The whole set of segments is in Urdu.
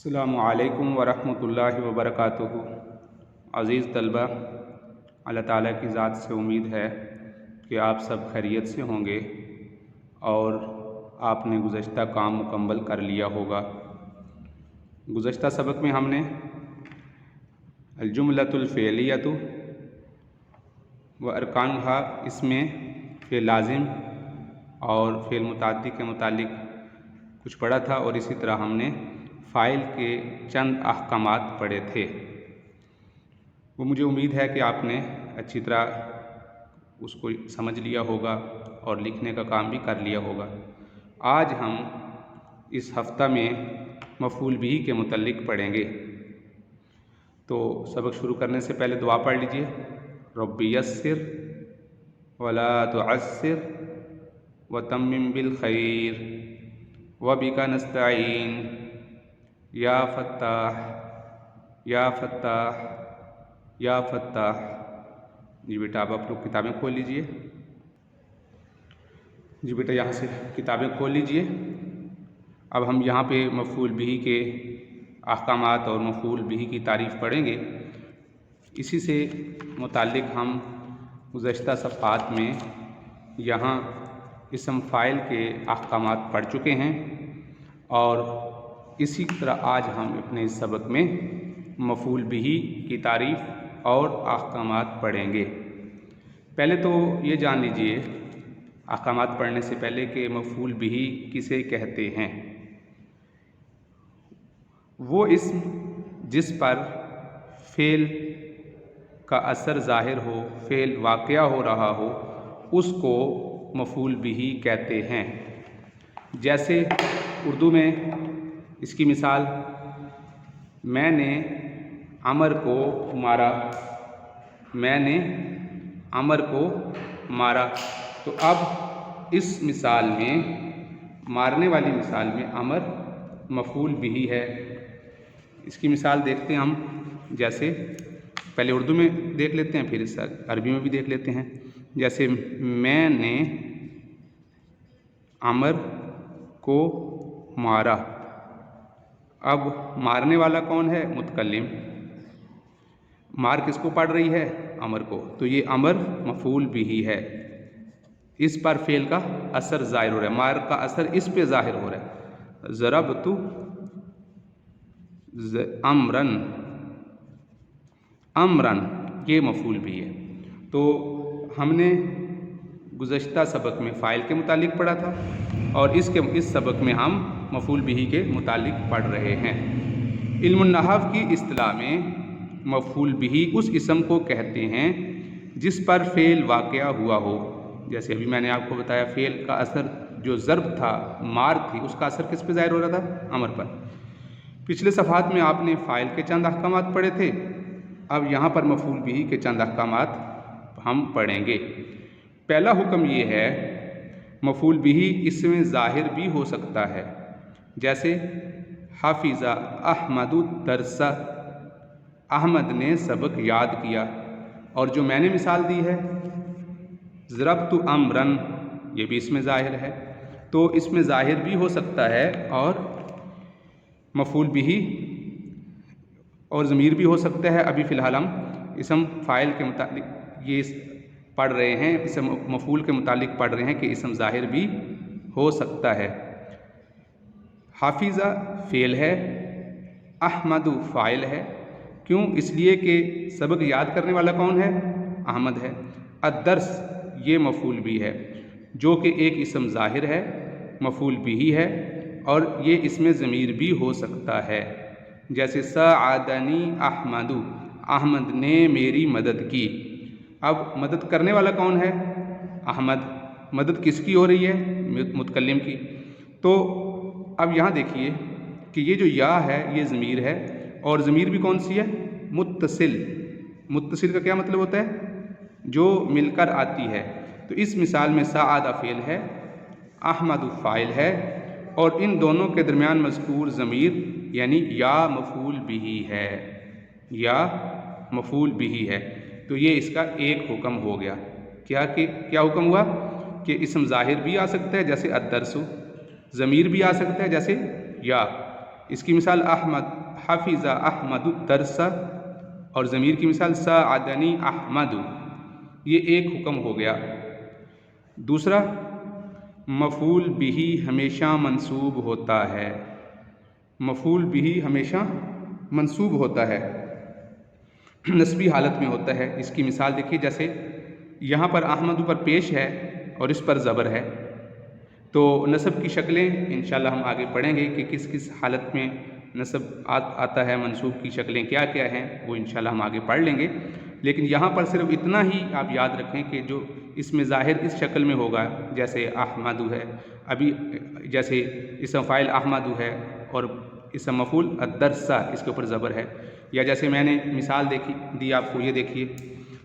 السلام علیکم ورحمۃ اللہ وبرکاتہ۔ عزیز طلبہ، اللہ تعالیٰ کی ذات سے امید ہے کہ آپ سب خیریت سے ہوں گے اور آپ نے گزشتہ کام مکمل کر لیا ہوگا۔ گزشتہ سبق میں ہم نے الجملۃ الفعلیۃ و ارکانها، اس میں فعل لازم اور فعل متعدی کے متعلق کچھ پڑھا تھا، اور اسی طرح ہم نے فاعل کے چند احکامات پڑھے تھے۔ وہ مجھے امید ہے کہ آپ نے اچھی طرح اس کو سمجھ لیا ہوگا اور لکھنے کا کام بھی کر لیا ہوگا۔ آج ہم اس ہفتہ میں مفعول بہ کے متعلق پڑھیں گے۔ تو سبق شروع کرنے سے پہلے دعا پڑھ لیجئے۔ رب یسر ولا تعسر وتمم بالخیر وبک نستعین یا فتاح یا فتاح یا فتاح۔ جی بیٹا، اب آپ لوگ کتابیں کھول لیجئے۔ جی بیٹا، یہاں سے کتابیں کھول لیجئے۔ اب ہم یہاں پہ مفعول بہ کے احکامات اور مفعول بہ کی تعریف پڑھیں گے۔ اسی سے متعلق ہم گزشتہ صفحات میں یہاں اسم فاعل کے احکامات پڑھ چکے ہیں، اور اسی طرح آج ہم اپنے اس سبق میں مفعول بہ کی تعریف اور احکامات پڑھیں گے۔ پہلے تو یہ جان لیجئے احکامات پڑھنے سے پہلے کہ مفعول بہ کسے کہتے ہیں۔ وہ اسم جس پر فعل کا اثر ظاہر ہو، فعل واقع ہو رہا ہو، اس کو مفعول بہ کہتے ہیں۔ جیسے اردو میں اس کی مثال، میں نے عمر کو مارا، میں نے عمر کو مارا۔ تو اب اس مثال میں، مارنے والی مثال میں، عمر مفعول بہ ہے۔ اس کی مثال دیکھتے ہیں ہم، جیسے پہلے اردو میں دیکھ لیتے ہیں، پھر اس عربی میں بھی دیکھ لیتے ہیں۔ جیسے میں نے عمر کو مارا۔ اب مارنے والا کون ہے؟ متکلم۔ مار کس کو پڑ رہی ہے؟ عمر کو۔ تو یہ عمر مفعول بہ ہے، اس پر فعل کا اثر ظاہر ہو رہا ہے، مار کا اثر اس پہ ظاہر ہو رہا ہے۔ ضربت امرن، امرن یہ مفعول بہ ہے۔ تو ہم نے گزشتہ سبق میں فاعل کے متعلق پڑھا تھا، اور اس سبق میں ہم مفعول بہ کے متعلق پڑھ رہے ہیں۔ علم النحو کی اصطلاح میں مفعول بہ اس اسم کو کہتے ہیں جس پر فعل واقع ہوا ہو۔ جیسے ابھی میں نے آپ کو بتایا، فعل کا اثر جو ضرب تھا، مار تھی، اس کا اثر کس پہ ظاہر ہو رہا تھا؟ عمر پر۔ پچھلے صفحات میں آپ نے فاعل کے چند احکامات پڑھے تھے، اب یہاں پر مفعول بہ کے چند احکامات ہم پڑھیں گے۔ پہلا حکم یہ ہے، مفعول بہ اسم ظاہر بھی ہو سکتا ہے۔ جیسے حفظ احمد الدرس، احمد نے سبق یاد کیا۔ اور جو میں نے مثال دی ہے، ضربت امرن، یہ بھی اسم ظاہر ہے۔ تو اسم ظاہر بھی ہو سکتا ہے، اور مفعول بہ اور ضمیر بھی ہو سکتا ہے۔ ابھی فی الحال ہم اسم فاعل کے متعلق یہ پڑھ رہے ہیں، اسم مفعول کے متعلق پڑھ رہے ہیں کہ اسم ظاہر بھی ہو سکتا ہے۔ حافظ فعل ہے، احمد فاعل ہے۔ کیوں؟ اس لیے کہ سبق یاد کرنے والا کون ہے؟ احمد ہے۔ الدرس یہ مفعول بہ ہے، جو کہ ایک اسم ظاہر ہے، مفعول بہ ہے، اور یہ اسم ضمیر بھی ہو سکتا ہے۔ جیسے ساعدنی احمد، احمد نے میری مدد کی۔ اب مدد کرنے والا کون ہے؟ احمد۔ مدد کس کی ہو رہی ہے؟ متکلم کی۔ تو اب یہاں دیکھیے کہ یہ جو یا ہے یہ ضمیر ہے، اور ضمیر بھی کون سی ہے؟ متصل۔ متصل کا کیا مطلب ہوتا ہے؟ جو مل کر آتی ہے۔ تو اس مثال میں سعد فعل ہے، احمد فاعل ہے، اور ان دونوں کے درمیان مذکور ضمیر یعنی یا مفعول بہ ہے، یا مفعول بہ ہے۔ تو یہ اس کا ایک حکم ہو گیا۔ کیا حکم ہوا؟ کہ اسم ظاہر بھی آ سکتا ہے جیسے الدرس، ضمیر بھی آ سکتا ہے جیسے یا۔ اس کی مثال احمد، حفظ احمد الدرس، اور ضمیر کی مثال ساعدنی احمد، یہ ایک حکم ہو گیا۔ دوسرا، مفعول بہ ہمیشہ منصوب ہوتا ہے، مفعول بہ ہمیشہ منصوب ہوتا ہے، نسبی حالت میں ہوتا ہے۔ اس کی مثال دیکھیے، جیسے یہاں پر احمد پر پیش ہے اور اس پر زبر ہے، تو نصب کی شکلیں انشاءاللہ ہم آگے پڑھیں گے کہ کس کس حالت میں نصب آتا ہے، منصوب کی شکلیں کیا کیا ہیں، وہ انشاءاللہ ہم آگے پڑھ لیں گے۔ لیکن یہاں پر صرف اتنا ہی آپ یاد رکھیں کہ جو اس میں ظاہر اس شکل میں ہوگا، جیسے احمد ہے، ابھی جیسے اسم فاعل احمد ہے اور اسم مفعول الدرس، اس کے اوپر زبر ہے، یا جیسے میں نے مثال دی آپ کو، یہ دیکھیے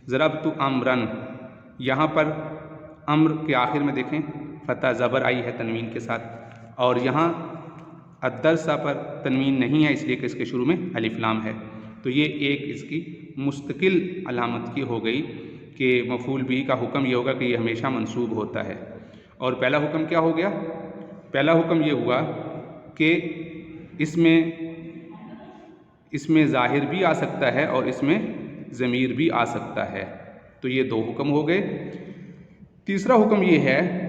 ضربت امرن، یہاں پر امر کے آخر میں دیکھیں فتح زبر آئی ہے تنوین کے ساتھ، اور یہاں الدرس پر تنوین نہیں ہے، اس لیے کہ اس کے شروع میں الف لام ہے۔ تو یہ ایک اس کی مستقل علامت کی ہو گئی کہ مفعول بہ کا حکم یہ ہوگا کہ یہ ہمیشہ منصوب ہوتا ہے۔ اور پہلا حکم کیا ہو گیا؟ پہلا حکم یہ ہوا کہ اس میں ظاہر بھی آ سکتا ہے اور اس میں ضمیر بھی آ سکتا ہے، تو یہ دو حکم ہو گئے۔ تیسرا حکم یہ ہے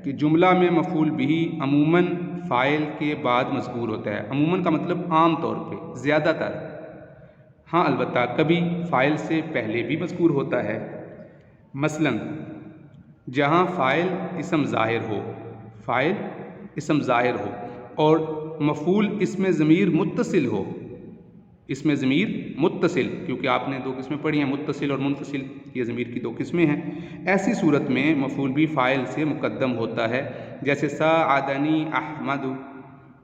کہ جملہ میں مفعول بہ عموماً فاعل کے بعد مذکور ہوتا ہے۔ عموماً کا مطلب عام طور پہ، زیادہ تر، ہاں البتہ کبھی فاعل سے پہلے بھی مذکور ہوتا ہے۔ مثلاً جہاں فاعل اسم ظاہر ہو، فاعل اسم ظاہر ہو اور مفعول اس میں ضمیر متصل ہو، اس میں ضمیر متصل، کیونکہ آپ نے دو قسمیں پڑھی ہیں، متصل اور منفصل، یہ ضمیر کی دو قسمیں ہیں۔ ایسی صورت میں مفعول بہ فاعل سے مقدم ہوتا ہے، جیسے ساعدنی احمد،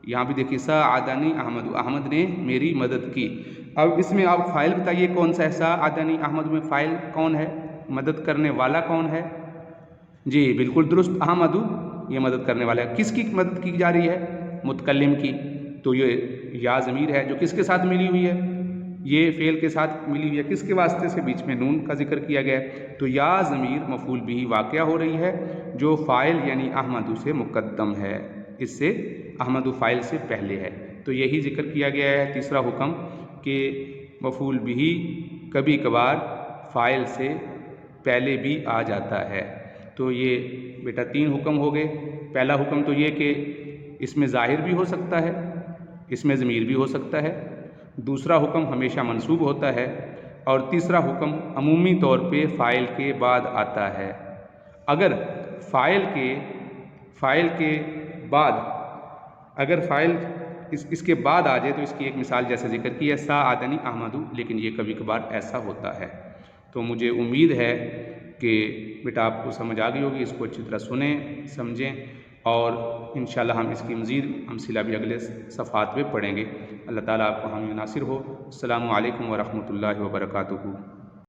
یہاں بھی دیکھیے ساعدنی احمد، احمد نے میری مدد کی۔ اب اس میں آپ فاعل بتائیے کون سا ہے؟ ساعدنی احمد میں فاعل کون ہے؟ مدد کرنے والا کون ہے؟ جی بالکل درست، احمد یہ مدد کرنے والا ہے۔ کس کی مدد کی جا رہی ہے؟ متکلم کی۔ تو یہ یا ضمیر ہے جو کس کے ساتھ ملی ہوئی ہے؟ یہ فعل کے ساتھ ملی ہوئی ہے۔ کس کے واسطے سے؟ بیچ میں نون کا ذکر کیا گیا ہے، تو یا ضمیر مفعول بہ واقعہ ہو رہی ہے جو فاعل یعنی احمد سے مقدم ہے، اس سے احمد فاعل سے پہلے ہے۔ تو یہی ذکر کیا گیا ہے تیسرا حکم کہ مفعول بہ کبھی کبھار فاعل سے پہلے بھی آ جاتا ہے۔ تو یہ بیٹا تین حکم ہو گئے۔ پہلا حکم تو یہ کہ اس میں ظاہر بھی ہو سکتا ہے، اس میں ضمیر بھی ہو سکتا ہے۔ دوسرا حکم ہمیشہ منصوب ہوتا ہے، اور تیسرا حکم عمومی طور پہ فاعل کے بعد آتا ہے۔ اگر فاعل کے بعد، اگر فاعل اس کے بعد آ جائے تو اس کی ایک مثال جیسے ذکر کی ہے ساعدنی احمد، لیکن یہ کبھی کبھار ایسا ہوتا ہے۔ تو مجھے امید ہے کہ بیٹا آپ کو سمجھ آ گئی ہوگی، اس کو اچھی طرح سنیں، سمجھیں، اور انشاءاللہ ہم اس کی مزید امثلہ بھی اگلے صفحات میں پڑھیں گے۔ اللہ تعالیٰ آپ کو حامی ناصر ہو۔ السلام علیکم ورحمۃ اللہ وبرکاتہ۔